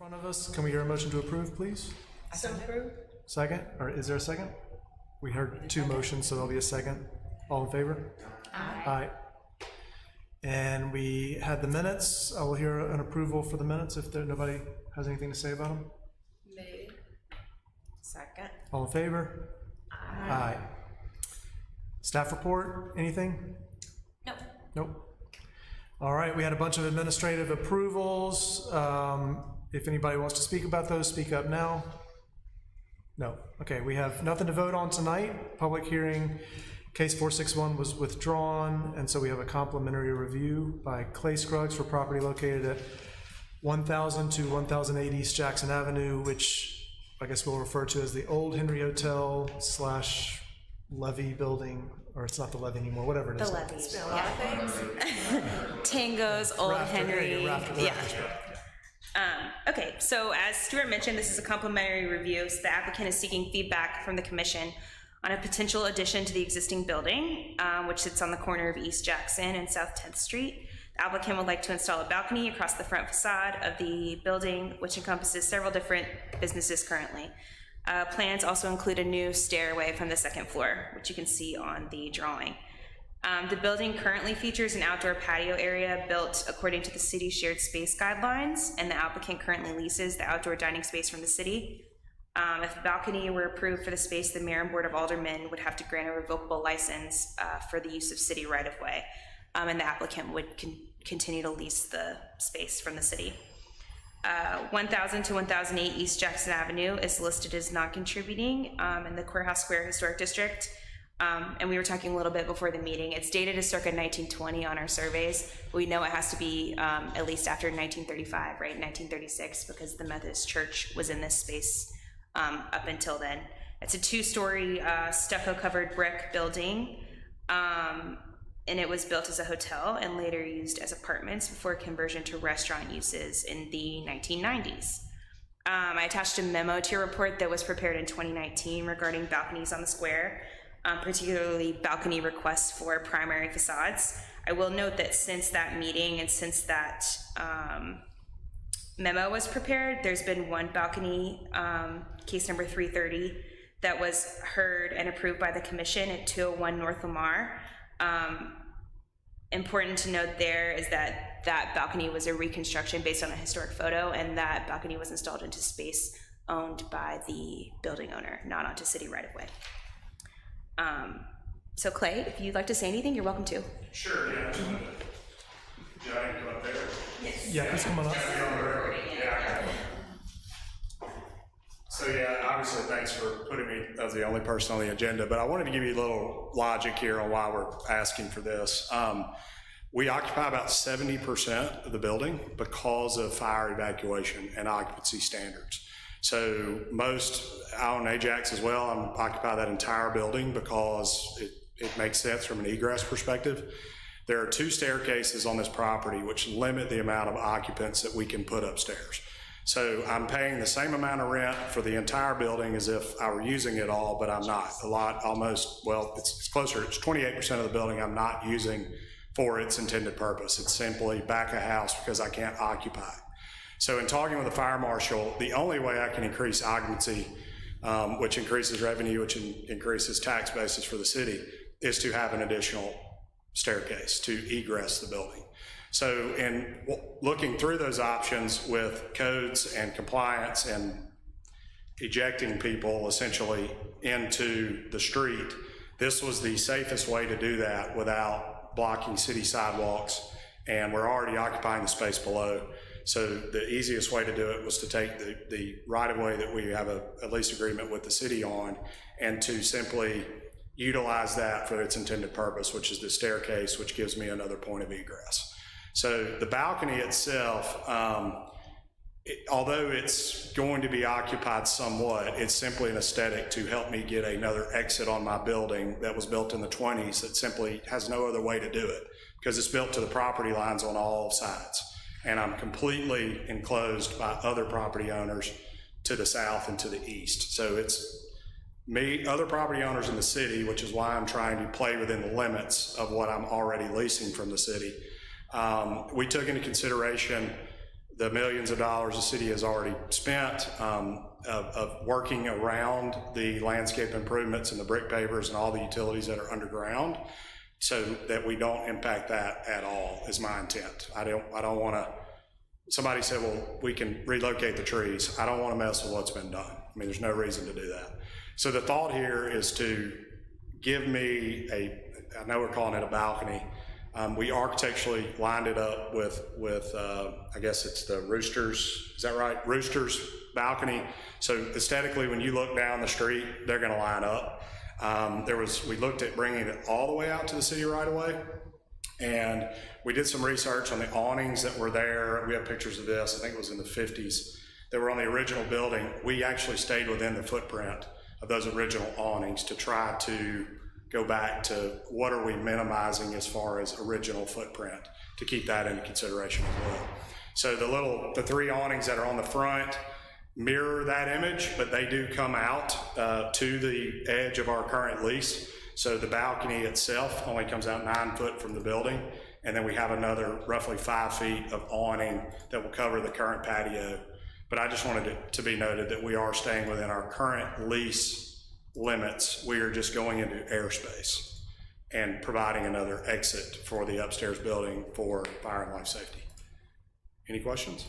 front of us. Can we hear a motion to approve, please? So approved. Second, or is there a second? We heard two motions, so there'll be a second. All in favor? Aye. Aye. And we had the minutes. I will hear an approval for the minutes if nobody has anything to say about them. Made. Second. All in favor? Aye. Staff report, anything? Nope. Nope. All right, we had a bunch of administrative approvals. If anybody wants to speak about those, speak up now. No. Okay, we have nothing to vote on tonight. Public hearing, case 461 was withdrawn, and so we have a complimentary review by Clay Scruggs for property located at 1000 to 1008 East Jackson Avenue, which I guess we'll refer to as the old Henry Hotel / Levy building, or it's not the Levy anymore, whatever it is. The levees. A lot of things. Tango's Old Rafter, Henry. there you go, Rafter, Yeah. Rafter. Okay, so as Stuart mentioned, this is a complimentary review. So the applicant is seeking feedback from the commission on a potential addition to the existing building, which sits on the corner of East Jackson and South 10th Street. The applicant would like to install a balcony across the front facade of the building, which encompasses several different businesses currently. Plans also include a new stairway from the second floor, which you can see on the drawing. The building currently features an outdoor patio area built according to the city's shared space guidelines, and the applicant currently leases the outdoor dining space from the city. If a balcony were approved for the space, the Mayor and Board of Aldermen would have to grant a revocable license for the use of city right-of-way, and the applicant would continue to lease the space from the city. 1000 to 1008 East Jackson Avenue is listed as non-contributing in the Courthouse Square Historic District. And we were talking a little bit before the meeting. It's dated as circa 1920 on our surveys. We know it has to be at least after 1935, right? 1936, because the Methodist Church was in this space up until then. It's a two-story stucco-covered brick building, and it was built as a hotel and later used as apartments before conversion to restaurant uses in the 1990s. I attached a memo to your report that was prepared in 2019 regarding balconies on the square. Particularly balcony requests for primary facades. I will note that since that meeting and since that memo was prepared, there's been one balcony, case number 330, that was heard and approved by the commission at 201 North Lamar. Important to note there is that that balcony was a reconstruction based on a historic photo, and that balcony was installed into space owned by the building owner, not onto city right-of-way. So Clay, if you'd like to say anything, you're welcome to. Sure, yeah. Johnny, come up there. Yes. Yeah, he's coming up. Yeah. So yeah, obviously thanks for putting me as the only person on the agenda, but I wanted to give you a little logic here on why we're asking for this. We occupy about 70% of the building because of fire evacuation and occupancy standards. So most, I own Ajax as well, I occupy that entire building because it makes sense from an egress perspective. There are two staircases on this property which limit the amount of occupants that we can put upstairs. So I'm paying the same amount of rent for the entire building as if I were using it all, but I'm not. A lot, almost, well, it's closer, it's 28% of the building I'm not using for its intended purpose. It's simply back of house because I can't occupy it. So in talking with the fire marshal, the only way I can increase occupancy, which increases revenue, which increases tax basis for the city, is to have an additional staircase to egress the building. So in looking through those options with codes and compliance and ejecting people essentially into the street, this was the safest way to do that without blocking city sidewalks, and we're already occupying the space below. So the easiest way to do it was to take the right-of-way that we have a lease agreement with the city on and to simply utilize that for its intended purpose, which is the staircase, which gives me another point of egress. So the balcony itself, although it's going to be occupied somewhat, it's simply an aesthetic to help me get another exit on my building that was built in the 20s that simply has no other way to do it because it's built to the property lines on all sides. And I'm completely enclosed by other property owners to the south and to the east. So it's me, other property owners in the city, which is why I'm trying to play within the limits of what I'm already leasing from the city. We took into consideration the millions of dollars the city has already spent of working around the landscape improvements and the brick pavers and all the utilities that are underground, so that we don't impact that at all, is my intent. I don't want to, somebody said, well, we can relocate the trees. I don't want to mess with what's been done. I mean, there's no reason to do that. So the thought here is to give me I know we're calling it a balcony. We architecturally lined it up with I guess it's the Roosters, is that right? Roosters balcony. So aesthetically, when you look down the street, they're gonna line up. We looked at bringing it all the way out to the city right away. And we did some research on the awnings that were there. We have pictures of this, I think it was in the 50s, that were on the original building. We actually stayed within the footprint of those original awnings to try to go back to what are we minimizing as far as original footprint, to keep that into consideration as well. So the three awnings that are on the front mirror that image, but they do come out to the edge of our current lease. So the balcony itself only comes out 9 foot from the building, and then we have another roughly 5 feet of awning that will cover the current patio. But I just wanted it to be noted that we are staying within our current lease limits. We are just going into airspace and providing another exit for the upstairs building for fire and life safety. Any questions?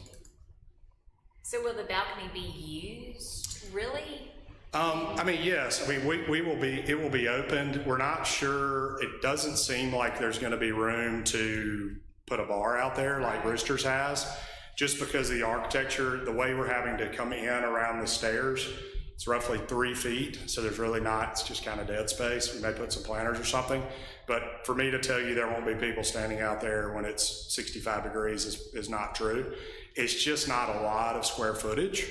So will the balcony be used, really? I mean, yes. I mean, it will be opened. We're not sure. It doesn't seem like there's going to be room to put a bar out there like Roosters has, just because of the architecture, the way we're having to come in around the stairs. It's roughly 3 feet, so there's really not, it's just kind of dead space. We may put some planters or something, but for me to tell you there won't be people standing out there when it's 65 degrees is not true. It's just not a lot of square footage.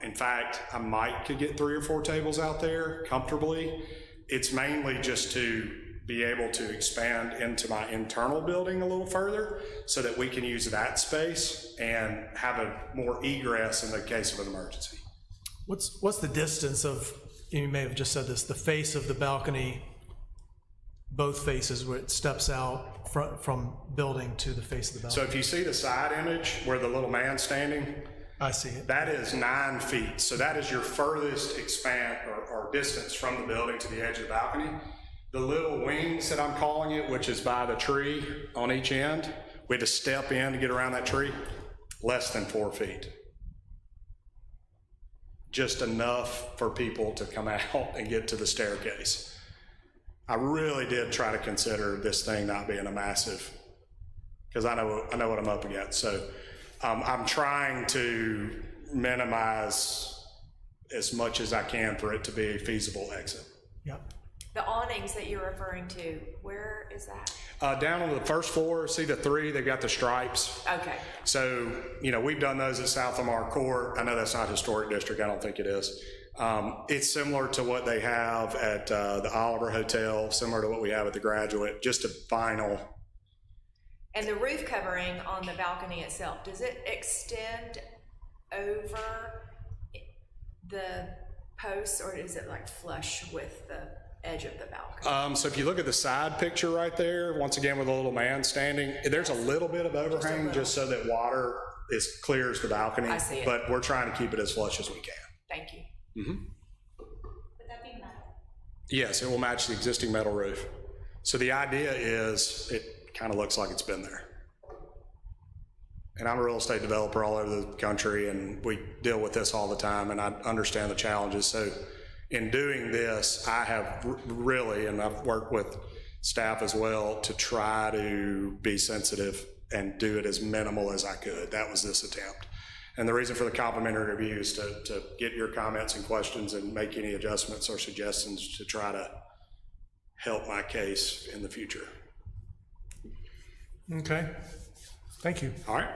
In fact, I could get 3 or 4 tables out there comfortably. It's mainly just to be able to expand into my internal building a little further so that we can use that space and have a more egress in the case of an emergency. What's the distance of, you may have just said this, the face of the balcony, both faces where it steps out from building to the face of the balcony? So if you see the side image where the little man's standing, I see it. that is 9 feet. So that is your furthest expanse or distance from the building to the edge of the balcony. The little wings that I'm calling it, which is by the tree on each end, we had to step in to get around that tree, less than 4 feet. Just enough for people to come out and get to the staircase. I really did try to consider this thing not being a massive, because I know what I'm up against. So I'm trying to minimize as much as I can for it to be a feasible exit. Yep. The awnings that you're referring to, where is that? Down on the first floor, see the 3, they've got the stripes. Okay. So, we've done those at South Lamar Court. I know that's not historic district, I don't think it is. It's similar to what they have at the Oliver Hotel, similar to what we have at the Graduate, just a vinyl. And the roof covering on the balcony itself, does it extend over the posts, or is it like flush with the edge of the balcony? So if you look at the side picture right there, once again with a little man standing, there's a little bit of overhang just so that water clears the balcony. I see it. But we're trying to keep it as flush as we can. Thank you. Would that be metal? Yes, it will match the existing metal roof. So the idea is it kind of looks like it's been there. And I'm a real estate developer all over the country, and we deal with this all the time, and I understand the challenges. So in doing this, I have really, and I've worked with staff as well, to try to be sensitive and do it as minimal as I could. That was this attempt. And the reason for the complimentary review is to get your comments and questions and make any adjustments or suggestions to try to help my case in the future. Okay, thank you. All right?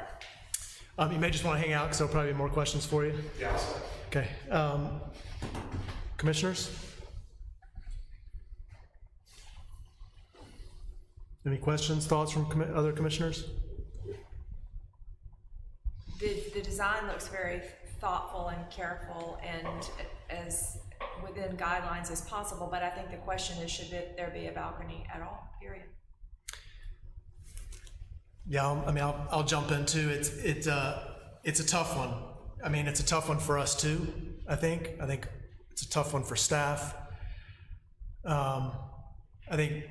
You may just want to hang out because there'll probably be more questions for you. Yeah. Okay. Commissioners? Any questions, thoughts from other commissioners? The design looks very thoughtful and careful and as within guidelines as possible, but I think the question is, should there be a balcony at all, period? Yeah, I'll jump into it. It's a tough one. I mean, it's a tough one for us too. I think it's a tough one for staff. I think,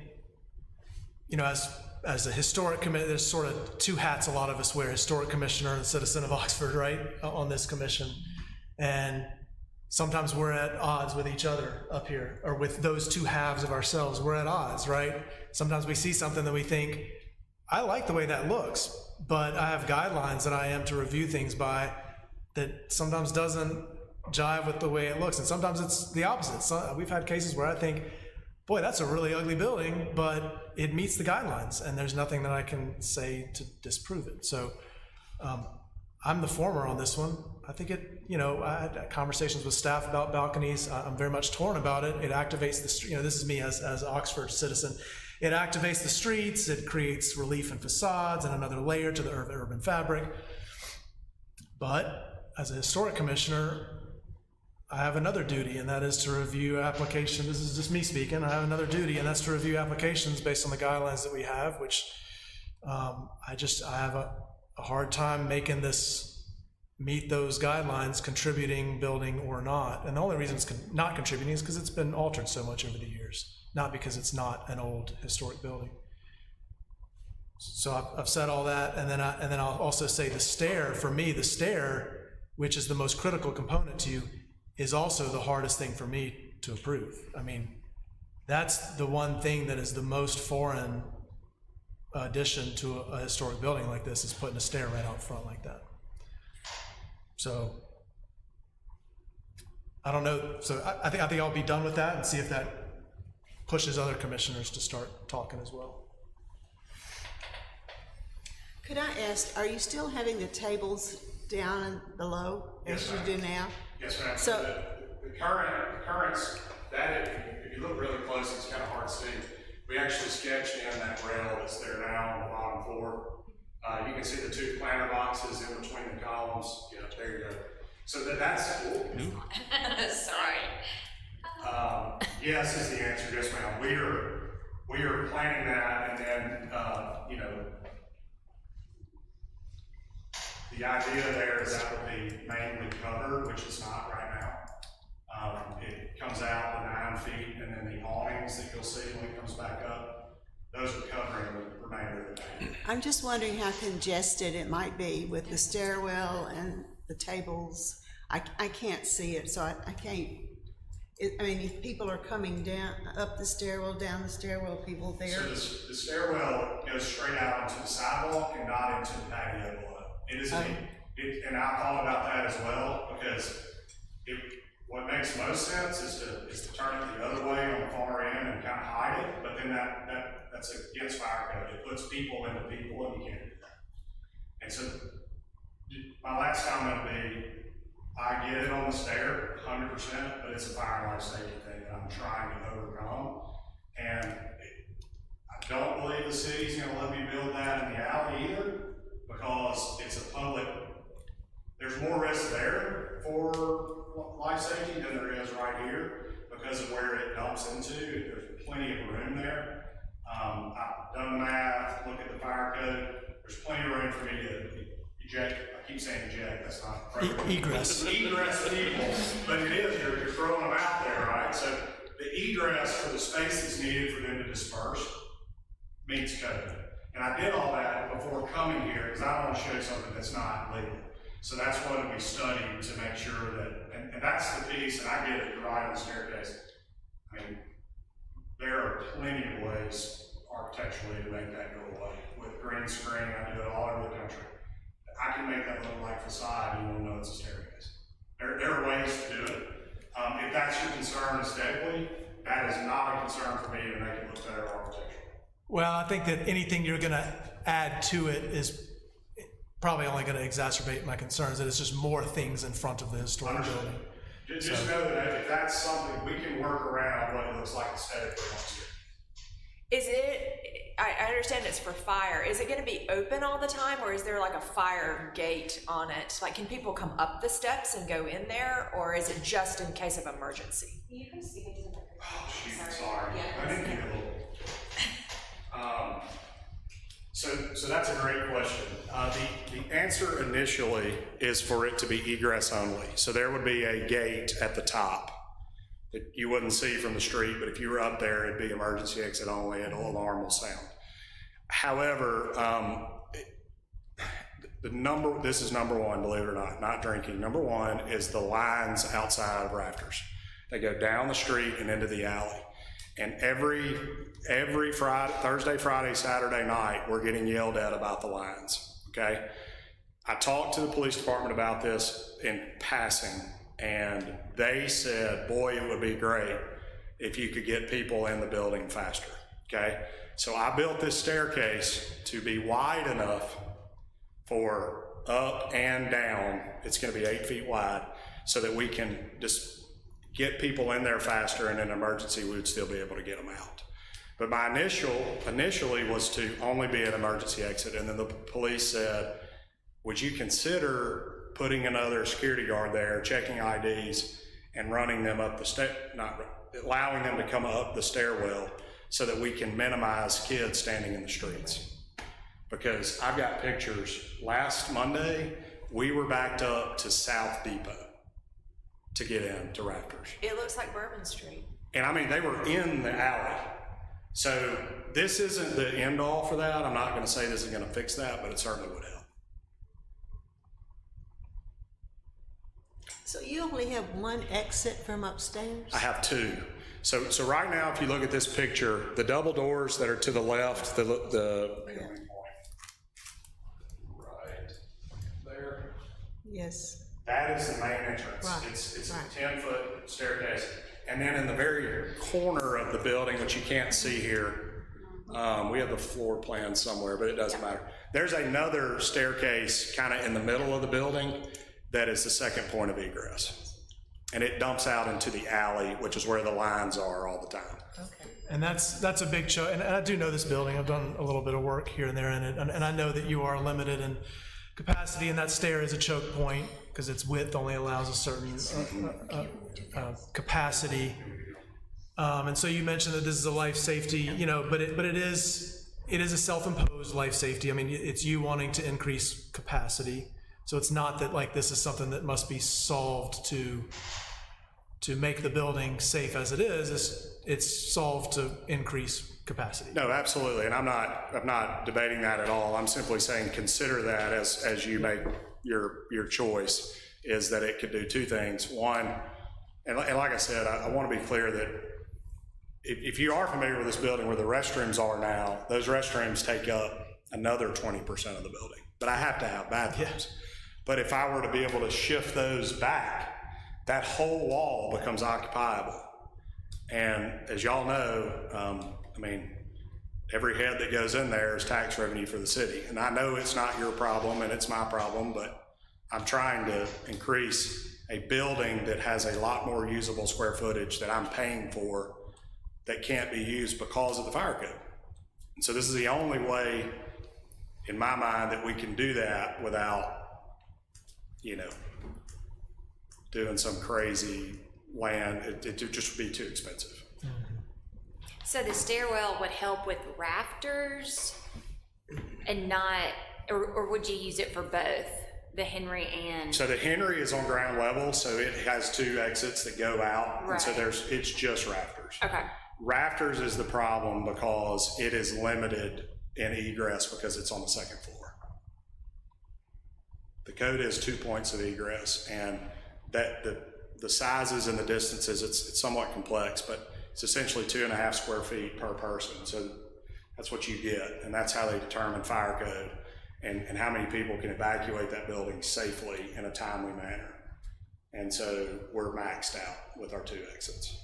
you know, as a historic committee, there's sort of two hats a lot of us wear: historic commissioner and citizen of Oxford, right? On this commission, and sometimes we're at odds with each other up here, or with those two halves of ourselves. We're at odds, right? Sometimes we see something that we think, I like the way that looks, but I have guidelines that I am to review things by that sometimes doesn't jive with the way it looks. And sometimes it's the opposite. So we've had cases where I think, boy, that's a really ugly building, but it meets the guidelines and there's nothing that I can say to disprove it. So I'm the former on this one. I think I had conversations with staff about balconies. I'm very much torn about it. It activates this is me as Oxford citizen. It activates the streets, it creates relief and facades and another layer to the urban fabric. But as a historic commissioner, I have another duty, and that is to review applications. This is just me speaking. I have another duty, and that's to review applications based on the guidelines that we have, which I have a hard time making this meet those guidelines, contributing, building, or not. And the only reason it's not contributing is because it's been altered so much over the years, not because it's not an old historic building. So I've said all that, and then I'll also say the stair, for me, the stair, which is the most critical component to you, is also the hardest thing for me to approve. I mean, that's the one thing that is the most foreign addition to a historic building like this, is putting a stair right out front like that. So I don't know. So I think I'll be done with that and see if that pushes other commissioners to start talking as well. Could I ask, are you still having the tables down and below as you do now? Yes, ma'am. So the currents, that if you look really close, it's kind of hard to see. We actually sketched in that rail that's there now on the bottom floor. You can see the two planter boxes in between the columns. Yeah, there you go. So that's Sorry. yes is the answer. Yes, ma'am. We are planning that, and then the idea there is that would be mainly covered, which is not right now. It comes out the 9 feet, and then the awnings that you'll see when it comes back up, those are covering the remainder of the day. I'm just wondering how congested it might be with the stairwell and the tables. I can't see it, so I can't. If people are coming down, up the stairwell, down the stairwell, people there. So the stairwell goes straight out into the sidewalk and not into the patio below. It is, and I thought about that as well, because what makes most sense is to turn it the other way on the far end and kind of hide it, but then that's against fire code. It puts people into people, and you can't do that. And so my last comment would be, I get it on the stair, 100%, but it's a fire and life safety thing that I'm trying to overcome. And I don't believe the city's gonna let me build that in the alley either, because it's a public, there's more risk there for life safety than there is right here because of where it dumps into. There's plenty of room there. I've done math, look at the fire code. There's plenty of room for me to eject. I keep saying eject, that's not appropriate. Egress. Egress people, but it is, you're throwing them out there, right? So the egress for the space that's needed for them to disperse meets code. And I did all that before coming here because I don't want to show you something that's not legal. So that's what we studied to make sure that, and that's the piece, and I get it, right on the staircase. I mean, there are plenty of ways architecturally to make that go away. With green screen, I do it all over the country. I can make that look like facade, and you won't know it's a staircase. There are ways to do it. If that's your concern aesthetically, that is not a concern for me to make it look better architecturally. Well, I think that anything you're going to add to it is probably only going to exacerbate my concerns, that it's just more things in front of the historic building. Just know that if that's something, we can work around what it looks like aesthetically once here. Is it, I understand it's for fire. Is it gonna be open all the time, or is there like a fire gate on it? Like, can people come up the steps and go in there, or is it just in case of emergency? You can speak into the Oh, shoot, sorry. Yeah, I didn't get a little. So that's a great question. The answer initially is for it to be egress only. So there would be a gate at the top that you wouldn't see from the street, but if you were up there, it'd be emergency exit only and an alarm will sound. However, this is number one, believe it or not drinking. Number one is the lines outside of Rafters. They go down the street and into the alley. And every Thursday, Friday, Saturday night, we're getting yelled at about the lines, okay? I talked to the police department about this in passing, and they said, boy, it would be great if you could get people in the building faster, okay? So I built this staircase to be wide enough for up and down. It's gonna be 8 feet wide so that we can just get people in there faster, and in an emergency, we would still be able to get them out. But my initially was to only be an emergency exit, and then the police said, would you consider putting another security guard there, checking IDs, and running them up allowing them to come up the stairwell so that we can minimize kids standing in the streets? Because I've got pictures. Last Monday, we were backed up to South Depot to get in to Rafters. It looks like Bourbon Street. And I mean, they were in the alley. So this isn't the end all for that. I'm not gonna say this is gonna fix that, but it certainly would help. So you only have one exit from upstairs? I have two. So right now, if you look at this picture, the double doors that are to the left, right there. Yes. That is the main entrance. Right, It's right. a 10-foot staircase. And then in the very corner of the building, which you can't see here, we have the floor plan somewhere, but it doesn't matter. There's another staircase kind of in the middle of the building that is the second point of egress. And it dumps out into the alley, which is where the lines are all the time. Okay. And that's a big choke, and I do know this building, I've done a little bit of work here and there in it, and I know that you are limited in capacity, and that stair is a choke point, because its width only allows a certain capacity. And so you mentioned that this is a life safety, but it is a self-imposed life safety. I mean, it's you wanting to increase capacity. So it's not that like this is something that must be solved to make the building safe as it is. It's solved to increase capacity. No, absolutely, and I'm not debating that at all. I'm simply saying consider that as you make your choice, is that it could do two things. One, and like I said, I want to be clear that if you are familiar with this building where the restrooms are now, those restrooms take up another 20% of the building, but I have to have bathrooms. Yeah. But if I were to be able to shift those back, that whole wall becomes occupiable. And as y'all know, I mean, every head that goes in there is tax revenue for the city. And I know it's not your problem and it's my problem, but I'm trying to increase a building that has a lot more usable square footage that I'm paying for that can't be used because of the fire code. And so this is the only way, in my mind, that we can do that without, doing some crazy land. It just would be too expensive. So the stairwell would help with rafters and not, or would you use it for both, the Henry and? So the Henry is on ground level, so it has two exits that go out. Right. And so it's just rafters. Okay. Rafters is the problem because it is limited in egress because it's on the second floor. The code is 2 points of egress, and that the sizes and the distances, it's somewhat complex, but it's essentially 2.5 square feet per person. So that's what you get, and that's how they determine fire code and how many people can evacuate that building safely in a timely manner. And so we're maxed out with our 2 exits.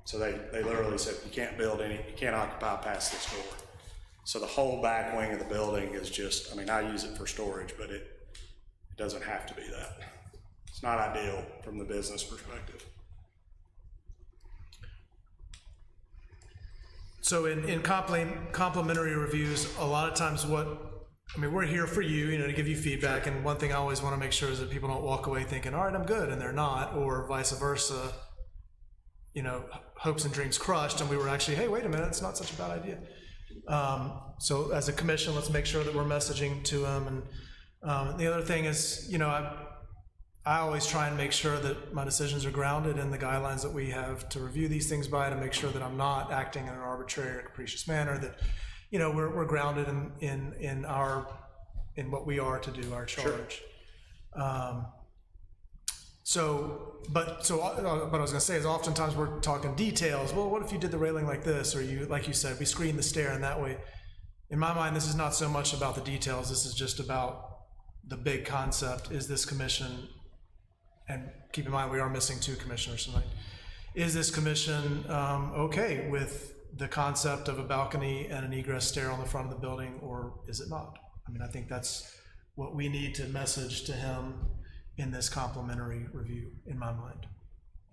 So they literally said, you can't occupy past this door. So the whole back wing of the building is just, I mean, I use it for storage, but it doesn't have to be that. It's not ideal from the business perspective. So in complimentary reviews, a lot of times we're here for you, to give you feedback. And one thing I always want to make sure is that people don't walk away thinking, all right, I'm good, and they're not, or vice versa, hopes and dreams crushed. And we were actually, hey, wait a minute, it's not such a bad idea. So as a commission, let's make sure that we're messaging to them. And the other thing is, you know, I always try and make sure that my decisions are grounded in the guidelines that we have to review these things by, to make sure that I'm not acting in an arbitrary or capricious manner, that, you know, we're grounded in what we are to do, our charge. But what I was gonna say is, oftentimes we're talking details. Well, what if you did the railing like this, or like you said, we screen the stair in that way. In my mind, this is not so much about the details. This is just about the big concept. Is this commission, and keep in mind we are missing 2 commissioners tonight, is this commission okay with the concept of a balcony and an egress stair on the front of the building, or is it not? I mean, I think that's what we need to message to him in this complimentary review, in my mind,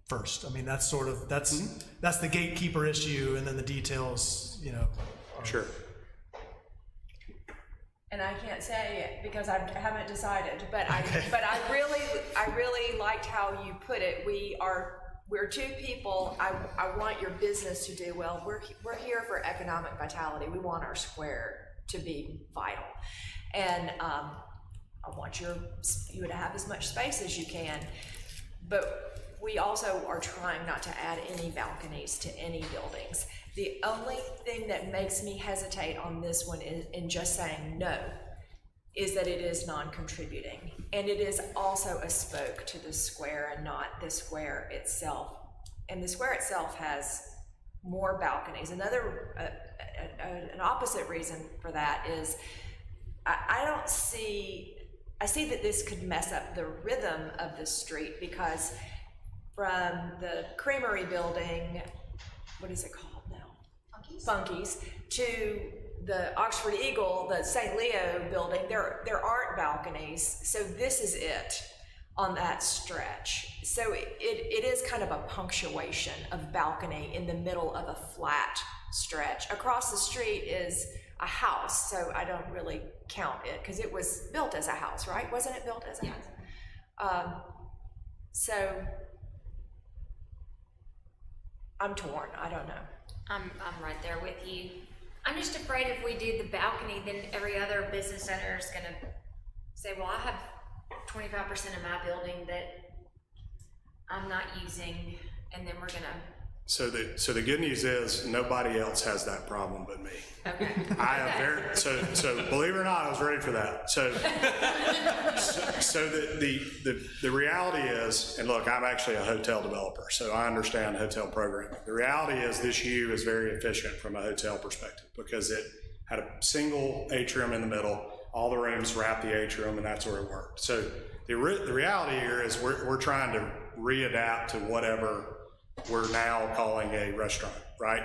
first. I mean, that's the gatekeeper issue, and then the details, you know. Sure. And I can't say it because I haven't decided, but I really liked how you put it. We're 2 people. I want your business to do well. We're here for economic vitality. We want our square to be vital, and I want you to have as much space as you can. But we also are trying not to add any balconies to any buildings. The only thing that makes me hesitate on this one in just saying no is that it is non-contributing. And it is also a spoke to the square and not the square itself. And the square itself has more balconies. Another, an opposite reason for that is I see that this could mess up the rhythm of the street, because from the Creamery building, what is it called now? Funky's, to the Oxford Eagle, the St. Leo building, there aren't balconies. So this is it on that stretch. So it is kind of a punctuation of balcony in the middle of a flat stretch. Across the street is a house, so I don't really count it because it was built as a house, right? Wasn't it built as a house? So I'm torn. I don't know. I'm right there with you. I'm just afraid if we do the balcony, then every other business owner is gonna say, well, I have 25% of my building that I'm not using, and then we're gonna. So the good news is nobody else has that problem but me. Okay. I have so believe it or not, I was ready for that. So the reality is, and look, I'm actually a hotel developer, so I understand hotel programming. The reality is this U is very efficient from a hotel perspective because it had a single atrium in the middle, all the rooms wrap the atrium, and that's where it worked. So the reality here is we're trying to readapt to whatever we're now calling a restaurant, right?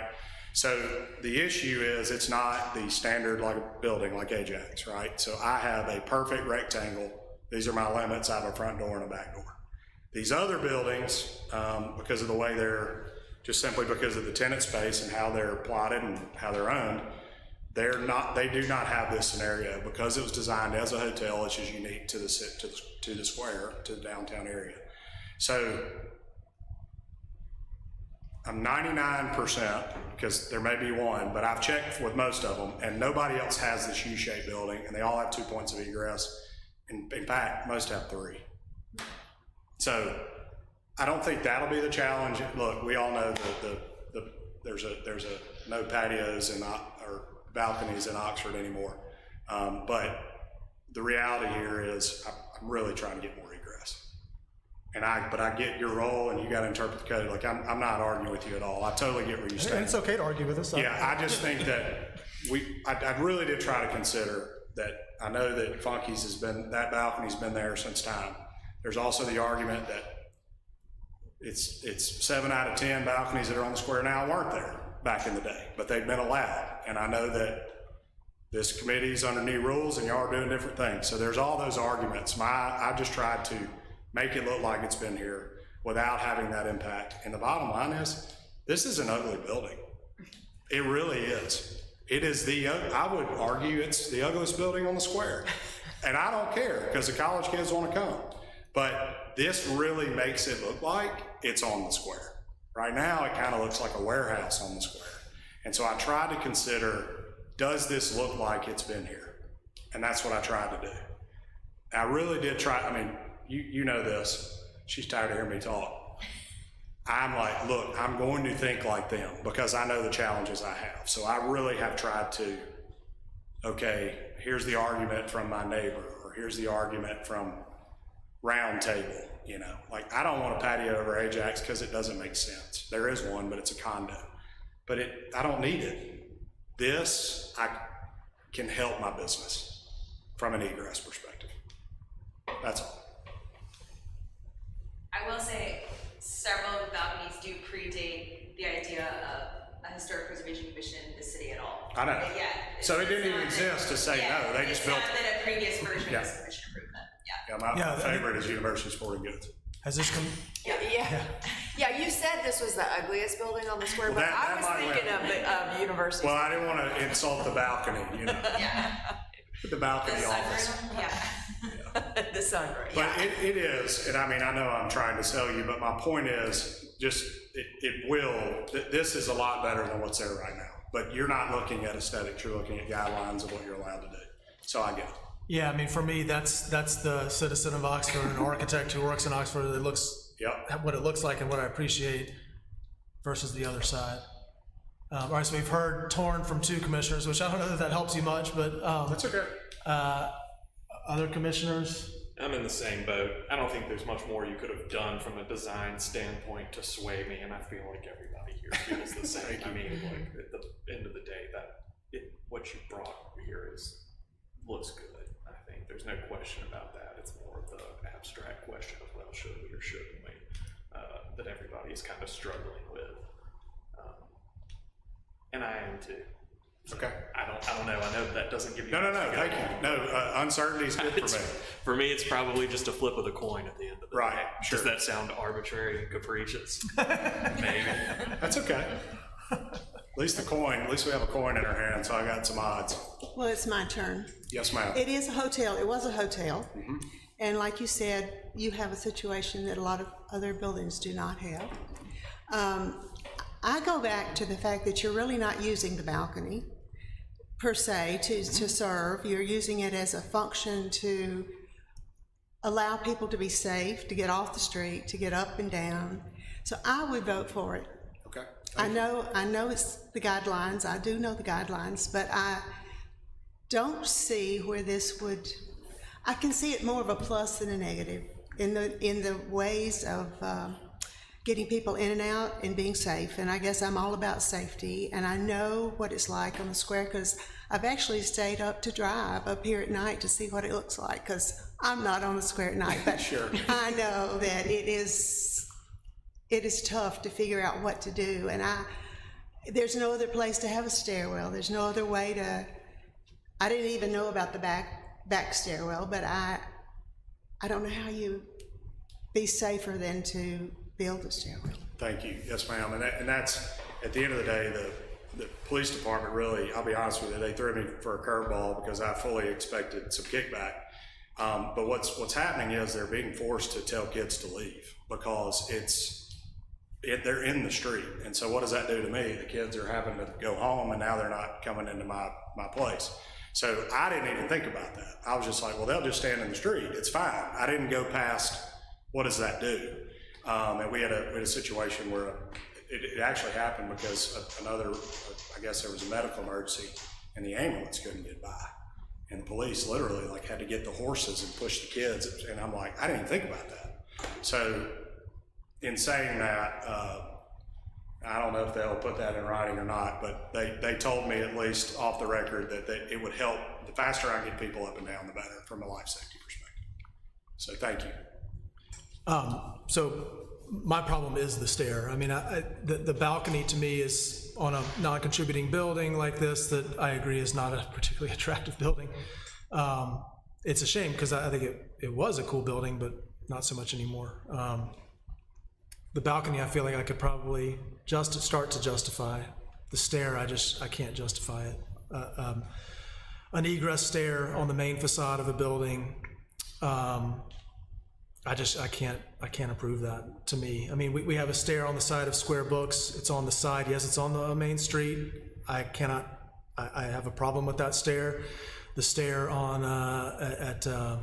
So the issue is it's not the standard like a building like Ajax, right? So I have a perfect rectangle. These are my limits. I have a front door and a back door. These other buildings, because of the way they're, just simply because of the tenant space and how they're plotted and how they're owned, they do not have this scenario because it was designed as a hotel, which is unique to the square, to the downtown area. So I'm 99%, because there may be one, but I've checked with most of them, and nobody else has this U-shaped building, and they all have 2 points of egress. In fact, most have 3. So I don't think that'll be the challenge. Look, we all know that there's no patios or balconies in Oxford anymore. But the reality here is I'm really trying to get more egress. But I get your role, and you got to interpret the code. Like I'm not arguing with you at all. I totally get where you stand. And it's okay to argue with us. Yeah, I just think that I really did try to consider that. I know that Funky's that balcony's been there since time. There's also the argument that it's 7 out of 10 balconies that are on the square now weren't there back in the day, but they've been allowed. And I know that this committee's under new rules, and y'all are doing different things. So there's all those arguments. I just tried to make it look like it's been here without having that impact. And the bottom line is, this is an ugly building. It really is. It is I would argue it's the ugliest building on the square. And I don't care, because the college kids want to come. But this really makes it look like it's on the square. Right now, it kind of looks like a warehouse on the square. And so I tried to consider does this look like it's been here? And that's what I tried to do. I really did try. I mean, you know this. She's tired of hearing me talk. I'm like, look, I'm going to think like them because I know the challenges I have. So I really have tried to, okay, here's the argument from my neighbor, or here's the argument from Round Table, you know. Like, I don't want a patio over Ajax because it doesn't make sense. There is one, but it's a condo. But I don't need it. This, I can help my business from an egress perspective. That's all. I will say several of the balconies do predate the idea of a historic preservation commission in the city at all. I know. Yeah. So it didn't even exist to say no. They just built. It's not that a previous version of Yeah. this commission approved them. Yeah. Yeah, my Yeah, I favorite is University Sporting Goods. Has this come, Yeah, you said this was the ugliest building on the square, Well, but I that was might thinking of University. Well, I didn't want to insult the balcony, you know. Yeah. The balcony office. Sunroom, yeah. The sunroom, But yeah. it is, and I mean, I know I'm trying to sell you, but my point is just, this is a lot better than what's there right now. But you're not looking at aesthetics, you're looking at guidelines of what you're allowed to do. So I get it. yeah, I mean, for me, that's the citizen of Oxford, an architect who works in Oxford that looks, Yep. what it looks like and what I appreciate versus the other side. All right, so we've heard torn from 2 commissioners, which I don't know that helps you much, but That's okay. other commissioners? I'm in the same boat. I don't think there's much more you could have done from a design standpoint to sway me, and I feel like everybody here feels the same. I mean, like at the end of the day, what you brought here looks good. I think there's no question about that. It's more of the abstract question of, well, should we or shouldn't we, that everybody is kind of struggling with, and I am too. Okay. I don't know. I know that doesn't give you No, much to go thank you. on. No, uncertainty is good for me. For me, it's probably just a flip of the coin at the end of the Right, day. sure. Does that sound arbitrary and capricious? Maybe. That's okay. At least we have a coin in our hand, so I got some odds. Well, it's my turn. Yes, ma'am. It is a hotel. It was a hotel. And like you said, you have a situation that a lot of other buildings do not have. I go back to the fact that you're really not using the balcony per se to serve. You're using it as a function to allow people to be safe, to get off the street, to get up and down. So I would vote for it. Okay. I know it's the guidelines. I do know the guidelines, but I don't see where this would. I can see it more of a plus than a negative in the ways of getting people in and out and being safe. And I guess I'm all about safety, and I know what it's like on the square because I've actually stayed up to drive up here at night to see what it looks like because I'm not on the square at night. But Sure. I know that it is tough to figure out what to do, and there's no other place to have a stairwell. There's no other way to. I didn't even know about the back stairwell, but I don't know how you be safer than to build a stairwell. Thank you. Yes, ma'am. And that's, at the end of the day, the police department really, I'll be honest with you, they threw me for a curveball because I fully expected some kickback. But what's happening is they're being forced to tell kids to leave because they're in the street. And so what does that do to me? The kids are having to go home and now they're not coming into my place. So I didn't even think about that. I was just like, well, they'll just stand in the street. It's fine. I didn't go past, what does that do? And we had a situation where it actually happened because I guess there was a medical emergency and the ambulance couldn't get by. And the police literally had to get the horses and push the kids. And I'm like, I didn't even think about that. So in saying that, I don't know if they'll put that in writing or not, but they told me at least off the record that it would help. The faster I get people up and down, the better from a life safety perspective. So thank you. So my problem is the stair. I mean, the balcony to me is on a non-contributing building like this that I agree is not a particularly attractive building. It's a shame because I think it was a cool building, but not so much anymore. The balcony, I feel like I could probably start to justify. The stair, I can't justify it. An egress stair on the main facade of a building, I can't approve that to me. I mean, we have a stair on the side of Square Books. It's on the side. Yes, it's on the main street. I I have a problem with that stair. The stair on, My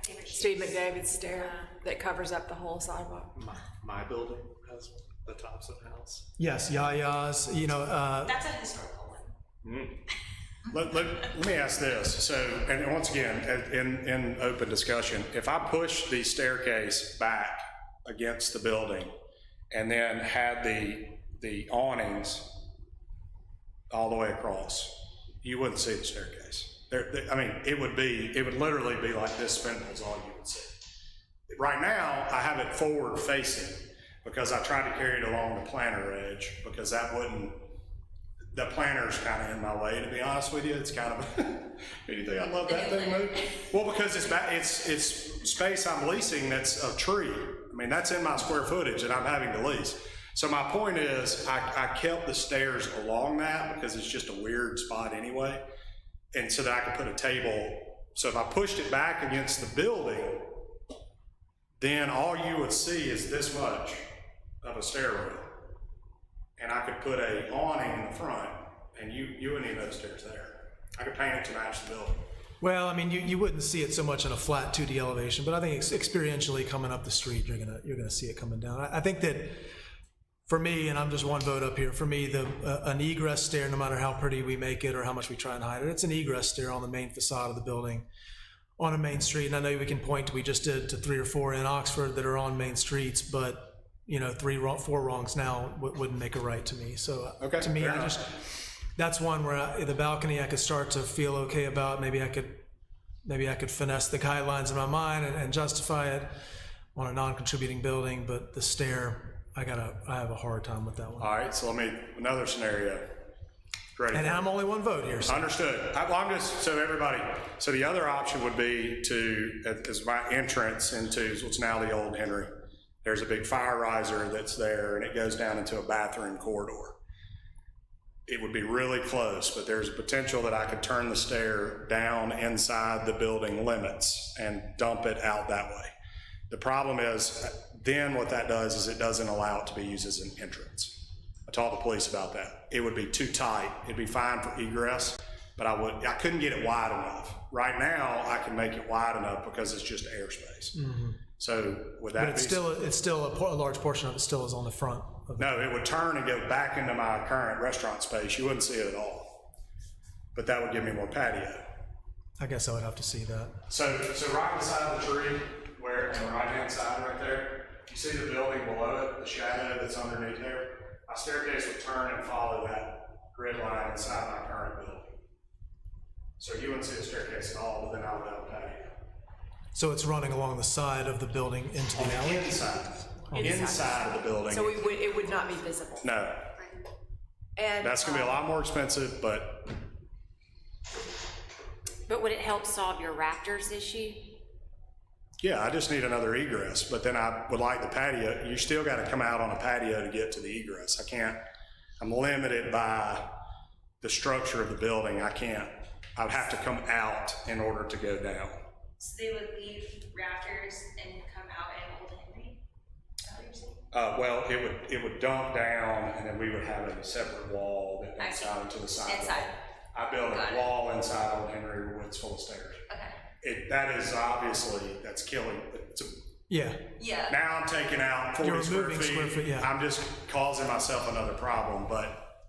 favorite. Steve McDavid's stair that covers up the whole sidewalk. My building has the tops of the house. yes, Yaya's, you know, That's a historical one. Let me ask this, so, and once again, in open discussion, if I push the staircase back against the building and then had the awnings all the way across, you wouldn't see the staircase. I mean, it would literally be like this spindle is all you would see. Right now, I have it forward facing because I tried to carry it along the planter edge because that wouldn't, the planter's kind of in my way, to be honest with you. It's kind of, anything, I love that thing move. Well, because it's space I'm leasing that's a tree. I mean, that's in my square footage that I'm having to lease. So my point is, I kept the stairs along that because it's just a weird spot anyway. And so that I could put a table. So if I pushed it back against the building, then all you would see is this much of a stairwell. And I could put a awning in the front, and you wouldn't even know the stairs there. I could paint it to match the building. well, I mean, you wouldn't see it so much in a flat 2D elevation, but I think experientially coming up the street, you're gonna see it coming down. I think that for me, and I'm just one vote up here, for me, an egress stair, no matter how pretty we make it or how much we try and hide it, it's an egress stair on the main facade of the building on a main street. And I know we can point to, we just did to 3 or 4 in Oxford that are on main streets, but you know, 4 wrongs now wouldn't make a right to me. So Okay, to me, fair enough. that's one where the balcony I could start to feel okay about. Maybe I could finesse the guidelines in my mind and justify it on a non-contributing building, but the stair, I have a hard time with that one. All right, so another scenario. Ready And for it? I'm only one vote here, so. Understood. So the other option would be as my entrance into what's now the Old Henry. There's a big fire riser that's there and it goes down into a bathroom corridor. It would be really close, but there's a potential that I could turn the stair down inside the building limits and dump it out that way. The problem is, then what that does is it doesn't allow it to be used as an entrance. I told the police about that. It would be too tight. It'd be fine for egress, but I couldn't get it wide enough. Right now, I can make it wide enough because it's just airspace. So would that But it's still a large portion of it still is on the front of the. No, it would turn and go back into my current restaurant space. You wouldn't see it at all. But that would give me more patio. I guess I would have to see that. So right beside the tree, where on the right-hand side right there, you see the building below it, the shadow that's underneath there? My staircase would turn and follow that grid line inside my current building. So you wouldn't see the staircase at all, but then I would have a patio. So it's running along the side of the building into the alley? Inside of the building. So it would not be visible. No, And that's gonna be a lot more expensive, but But would it help solve your Raptors issue? yeah, I just need another egress, but then I would like the patio. You still gotta come out on a patio to get to the egress. I'm limited by the structure of the building. I'd have to come out in order to go down. So they would leave Raptors and come out in Old Henry? Is that what you're saying? Well, it would dump down and then we would have a separate wall that I went see. out into the sidewalk. Inside. I built Got a it. wall inside Old Henry where it's full of stairs. Okay. That is obviously, that's killing. Yeah. Yeah. Now I'm taking out 40 You're square removing feet. square feet, yeah. I'm just causing myself another problem, but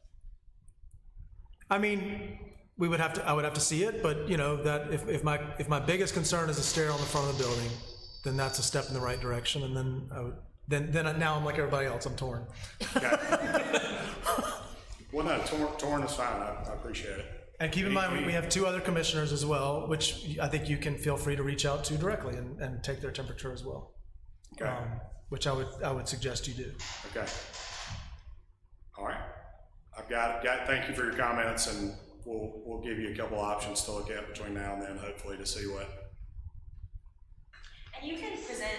I mean, I would have to see it, but you know, that if my biggest concern is a stair on the front of the building, then that's a step in the right direction, and then now I'm like everybody else, I'm torn. well, no, torn is fine. I appreciate it. And keep in mind, we have 2 other commissioners as well, which I think you can feel free to reach out to directly and take their temperature as well. Okay. Which I would suggest you do. Okay. All right. I've got it. Thank you for your comments, and we'll give you a couple options to look at between now and then, hopefully, to see what. And you can present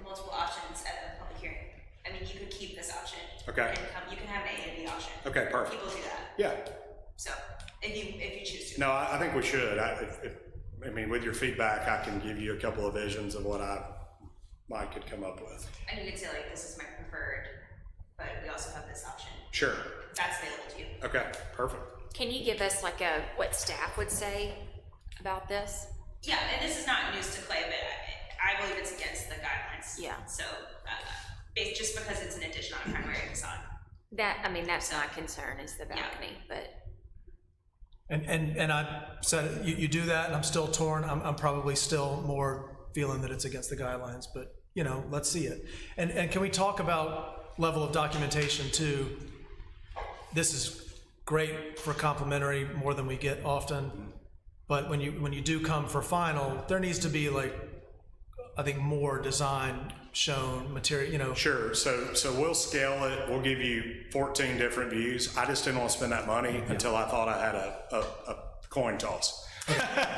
multiple options at the public hearing. I mean, you could keep this option. Okay. You can have an A and B option. Okay, perfect. People do that. Yeah. So if you choose to. No, I think we should. I mean, with your feedback, I can give you a couple of visions of what I could come up with. And you could say like, this is my preferred, but we also have this option. Sure. That's available to you. Okay, perfect. Can you give us like what staff would say about this? Yeah, and this is not news to Clay, but I believe it's against the guidelines. Yeah. So, just because it's an addition on a primary facade. That's my concern is the balcony, but. And I said, you do that, and I'm still torn. I'm probably still more feeling that it's against the guidelines, but, you know, let's see it. And can we talk about level of documentation too? This is great for complimentary, more than we get often, but when you do come for final, there needs to be like, I think, more design shown, material, you know. Sure, so we'll scale it, we'll give you 14 different views. I just didn't want to spend that money until I thought I had a coin toss.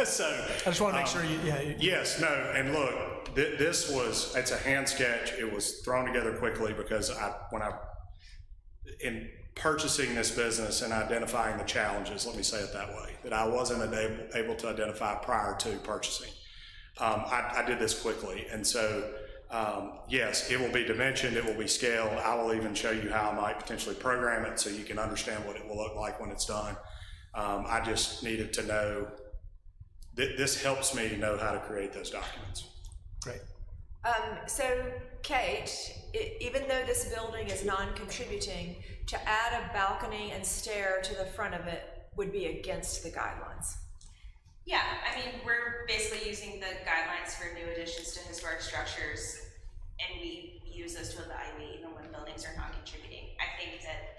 So. I just want to make sure you. Yes, no, and look, it's a hand sketch. It was thrown together quickly because in purchasing this business and identifying the challenges, let me say it that way, that I wasn't able to identify prior to purchasing. I did this quickly, and so yes, it will be dimensioned, it will be scaled. I will even show you how I might potentially program it so you can understand what it will look like when it's done. I just needed to know that this helps me know how to create those documents. Great. So Kate, even though this building is non-contributing, to add a balcony and stair to the front of it would be against the guidelines. Yeah, I mean, we're basically using the guidelines for new additions to historic structures, and we use those to evaluate even when buildings are not contributing. I think that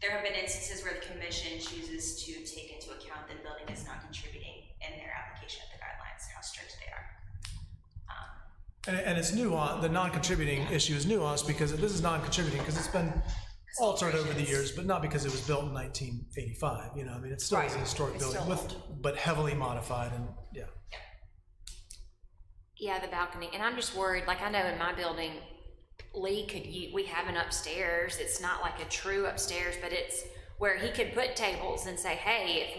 there have been instances where the commission chooses to take into account that building is not contributing in their application of the guidelines, how strict they are. And it's nuanced. The non-contributing issue is nuanced because this is non-contributing because it's been altered over the years, but not because it was built in 1985. You know, I mean, it still is a historic It's building, still but heavily modified, and yeah. Yeah, the balcony, and I'm just worried, like I know in my building, we have an upstairs, it's not like a true upstairs, but it's where he could put tables and say, hey,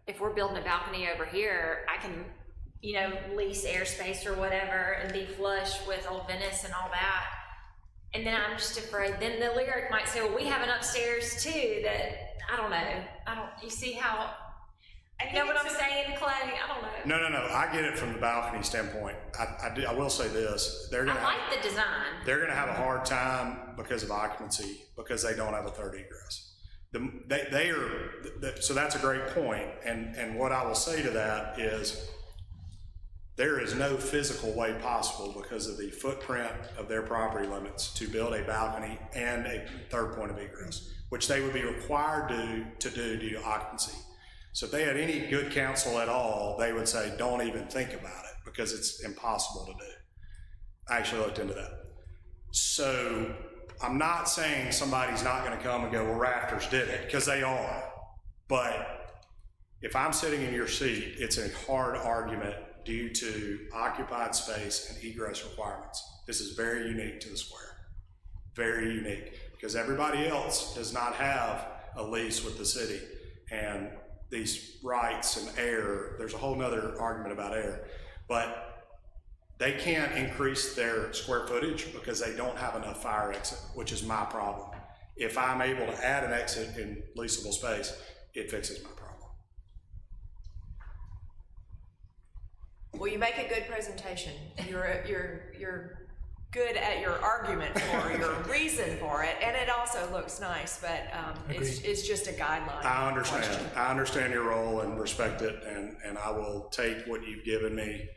if we're building a balcony over here, I can, lease airspace or whatever and be flush with Old Venice and all that. And then I'm just afraid, then the lyric might say, well, we have an upstairs too that, I don't know, you see how, you know what I'm saying, Clay? I don't know. No, I get it from the balcony standpoint. I will say this, I like the design. They're gonna have a hard time because of occupancy, because they don't have a third egress. So that's a great point, and what I will say to that is, there is no physical way possible because of the footprint of their property limits to build a balcony and a third point of egress, which they would be required to do due to occupancy. So if they had any good counsel at all, they would say, don't even think about it because it's impossible to do. I actually looked into that. So I'm not saying somebody's not gonna come and go, well, Rafters did it, because they are. But if I'm sitting in your seat, it's a hard argument due to occupied space and egress requirements. This is very unique to the square. Very unique, because everybody else does not have a lease with the city. And these rights and air, there's a whole nother argument about air, but they can't increase their square footage because they don't have enough fire exit, which is my problem. If I'm able to add an exit in leasable space, it fixes my problem. Well, you make a good presentation. You're good at your argument for your reason for it, and it also looks nice, but it's just a guideline. I understand. question. I understand your role and respect it, and I will take what you've given me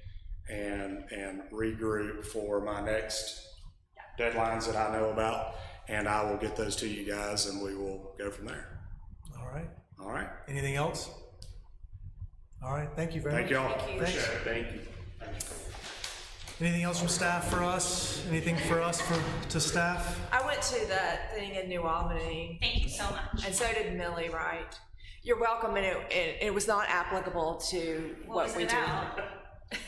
and regroup for my next deadlines that I know about, and I will get those to you guys, and we will go from there. All right. All right. Anything else? All right. Thank you very much. Thank you all. Thank you. Appreciate it. Thank you. Anything else from staff for us? Anything for us to staff? I went to that thing in New Albany, Thank you so much. and so did Millie, right? You're welcome, and it was not applicable to what we do.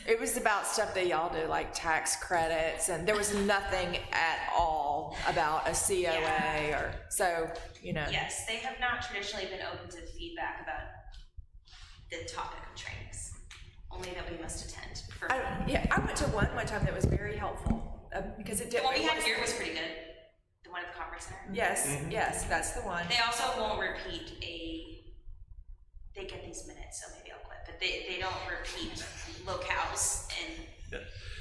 It was about stuff that y'all do, like tax credits, and there was nothing at all about a COA or, so, Yes, they have not traditionally been open to feedback about the topic of trainings, only that we must attend. I went to one time that was very helpful, because it did. The one we had here was pretty good, the one at the conference center. Yes, yes, that's the one. They also won't repeat a they get these minutes, so maybe I'll quit, but they don't repeat locales in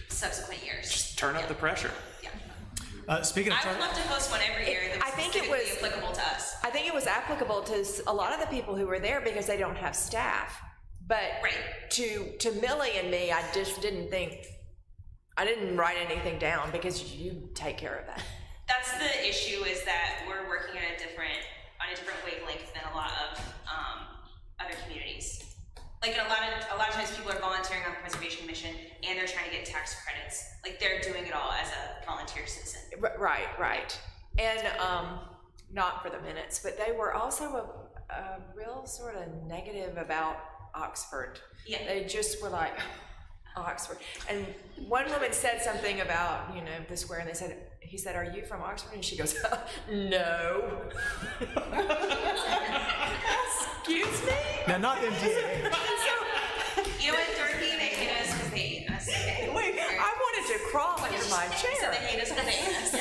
subsequent years. Just turn up the pressure. Yeah. Speaking of, I would love to host one every year that's I think it specifically was- applicable to us. I think it was applicable to a lot of the people who were there because they don't have staff. But Right. to Millie and me, I just didn't think, I didn't write anything down because you take care of that. That's the issue, is that we're working on a different wavelength than a lot of other communities. Like a lot of times people are volunteering on conservation mission and they're trying to get tax credits. Like they're doing it all as a volunteer citizen. Right. And not for the minutes, but they were also a real sort of negative about Oxford. Yeah. They just were like, Oxford. And one woman said something about, the square, and he said, "Are you from Oxford?" And she goes, "No." Excuse me? now not MTA. You know what, Dorothy, they hate us because they hate us. Wait, I wanted to crawl under my So chair. they hate us because they hate us.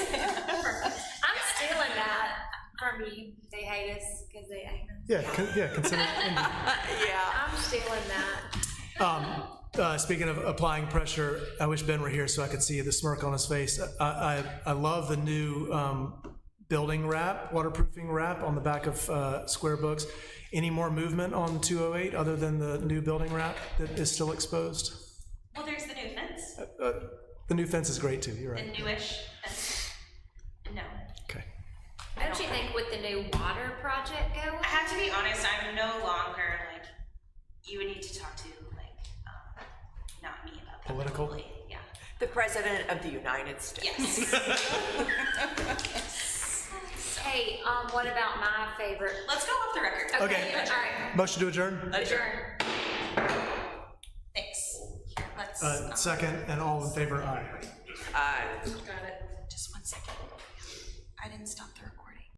I'm stealing that from you. They hate us because they hate us. Yeah, consider Indy. Yeah. I'm stealing that. Speaking of applying pressure, I wish Ben were here so I could see the smirk on his face. I love the new building wrap, waterproofing wrap on the back of Square Books. Any more movement on 208 other than the new building wrap that is still exposed? Well, there's the new fence, The new fence is great too, you're the right. newish fence. No. Okay. Don't you think with the new water project going? I have to be honest, I'm no longer like, you would need to talk to not me about that. Political? probably. Yeah. The President of the United States. Yes. Hey, what about my favorite? Let's go off the record. Okay. All right, Motion to adjourn? adjourn. Thanks. Here, let's. Second, and all in favor, aye. Uh, Got it.